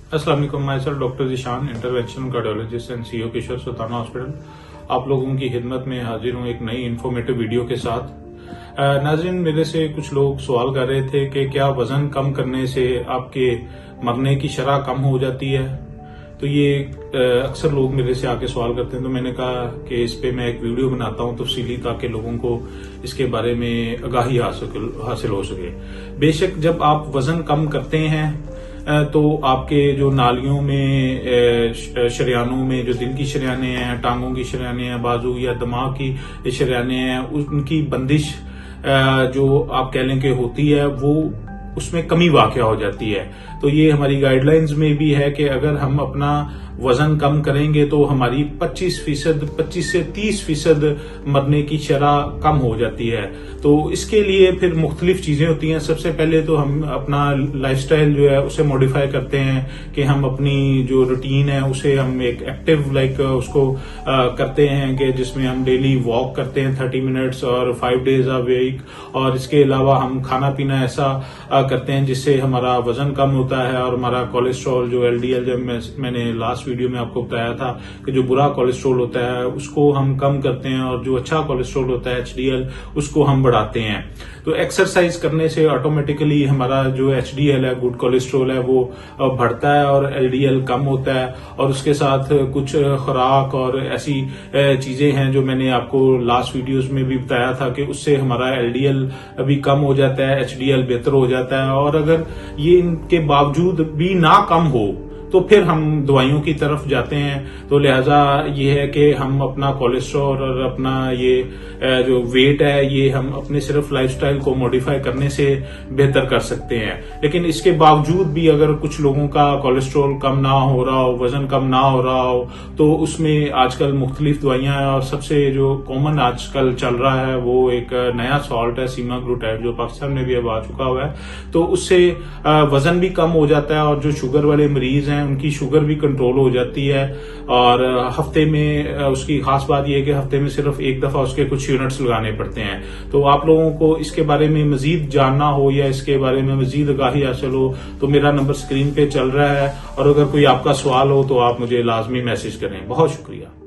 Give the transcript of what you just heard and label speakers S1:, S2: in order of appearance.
S1: अस्सलाम वालेकुम। मैं sir doctor Zeeshan, interventional cardiologist and CEO Kishore Sultana hospital, आप लोगों की खिदमत में हाजिर हूँ एक नई इन्फॉर्मेटिव वीडियो के साथ। नाज़रीन, मेरे से कुछ लोग सवाल कर रहे थे कि क्या वजन कम करने से आपके मरने की शरह कम हो जाती है। तो ये अक्सर लोग मेरे से आके सवाल करते हैं, तो मैंने कहा कि इस पे मैं एक वीडियो बनाता हूँ तफसीली, ताकि लोगों को इसके बारे में आगाही हासिल हो सके। बेशक जब आप वजन कम करते हैं तो आपके जो नालियों में शरियानों में जो दिल की शरियानें हैं, टांगों की शरियानें हैं, बाजू या दिमाग की शरियानें हैं, उनकी बंदिश जो आप कह लें कि होती है, वो उसमें कमी वाक़या हो जाती है। तो ये हमारी गाइडलाइंस में भी है कि अगर हम अपना वजन कम करेंगे तो हमारी 25 से 30% मरने की शरह कम हो जाती है। तो इसके लिए फिर मुख्तलिफ चीजें होती हैं। सबसे पहले तो हम अपना लाइफस्टाइल जो है उसे मॉडिफाई करते हैं कि हम अपनी जो रूटीन है उसे हम एक एक्टिव उसको करते हैं कि जिसमें हम डेली वॉक करते हैं 30 मिनट्स और 5 डेज अ वीक। और इसके अलावा हम खाना पीना ऐसा करते हैं जिससे हमारा वजन कम होता है और हमारा कोलेस्ट्रॉल जो LDL, जब मैंने लास्ट वीडियो में आपको बताया था कि जो बुरा कोलेस्ट्रॉल होता है उसको हम कम करते हैं और जो अच्छा कोलेस्ट्रॉल होता है HDL उसको हम बढ़ाते हैं। तो एक्सरसाइज करने से ऑटोमेटिकली हमारा जो HDL है, गुड कोलेस्ट्रॉल है, वो बढ़ता है और LDL कम होता है। और उसके साथ कुछ खुराक और ऐसी चीजें हैं जो मैंने आपको लास्ट वीडियोस में भी बताया था कि उससे हमारा LDL भी कम हो जाता है, HDL बेहतर हो जाता है। और अगर ये इनके बावजूद भी ना कम हो तो फिर हम दवाइयों की तरफ जाते हैं। तो लिहाजा ये है कि हम अपना कोलेस्ट्रॉल और अपना ये जो वेट है ये हम अपने सिर्फ लाइफस्टाइल को मॉडिफाई करने से बेहतर कर सकते हैं। लेकिन इसके बावजूद भी अगर कुछ लोगों का कोलेस्ट्रॉल कम ना हो रहा हो, वजन कम ना हो रहा हो, तो उसमें आजकल मुख्तलिफ दवाइयां हैं। और सबसे जो कॉमन आजकल चल रहा है वो एक नया सॉल्ट है, सीमाग्लूटाइड, जो पाकिस्तान में भी अब आ चुका हुआ है। तो उससे वजन भी कम हो जाता है और जो शुगर वाले मरीज हैं उनकी शुगर भी कंट्रोल हो जाती है। और हफ्ते में उसकी खास बात यह है कि हफ्ते में सिर्फ एक दफा उसके कुछ यूनिट्स लगाने पड़ते हैं। तो आप लोगों को इसके बारे में मजीद जानना हो या इसके बारे में मजीद आगाही हासिल हो तो मेरा नंबर स्क्रीन पे चल रहा है, और अगर कोई आपका सवाल हो तो आप मुझे लाजमी मैसेज करें। बहुत शुक्रिया।